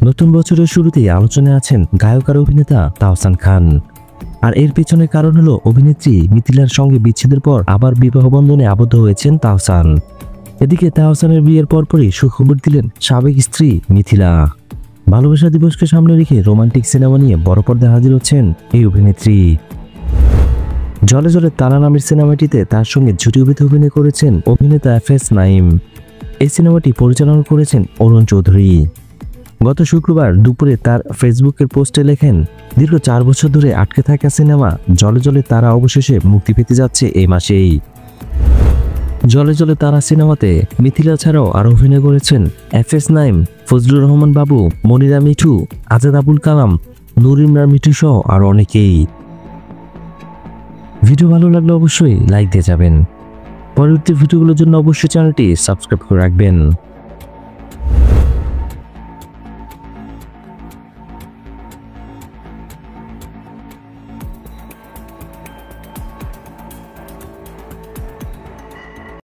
নতুন বছরের শুরুতেই আলোচনায় আছেন গায়ক আর অভিনেতা তাহসান খান। আর এর পেছনের কারণ হলো অভিনেত্রী মিথিলার সঙ্গে বিচ্ছেদের পর আবার বিবাহ বন্ধনে আবদ্ধ হয়েছেন তাহসান। এদিকে তাহসানের বিয়ের পরপরই সুখবর দিলেন সাবেক স্ত্রী মিথিলা। ভালোবাসা দিবসকে সামনে রেখে রোমান্টিক সিনেমা নিয়ে বড় পর্দায় হাজির হচ্ছেন এই অভিনেত্রী। জলে জলে তারা নামের সিনেমাটিতে তার সঙ্গে জুটিতে অভিনয় করেছেন অভিনেতা এফএস নাঈম। এই সিনেমাটি পরিচালনা করেছেন অরুণ চৌধুরী। গত শুক্রবার দুপুরে তার ফেসবুকের পোস্টে লেখেন, দীর্ঘ 4 বছর ধরে আটকে থাকা সিনেমা জলে জলে তারা অবশেষে মুক্তি পেতে যাচ্ছে এই মাসেই। জলে জলে তারা সিনেমাতে মিথিলা ছাড়াও আরও অভিনয় করেছেন এফএস নাঈম, ফজলুর রহমান বাবু, মনিরা মিঠু, আজাদ আবুল কালাম, নূর ইমরান মিঠু সহ আরও অনেকেই। ভিডিও ভালো লাগলে অবশ্যই লাইক দিয়ে যাবেন। পরবর্তী ভিডিওগুলোর জন্য অবশ্যই চ্যানেলটি সাবস্ক্রাইব করে রাখবেন।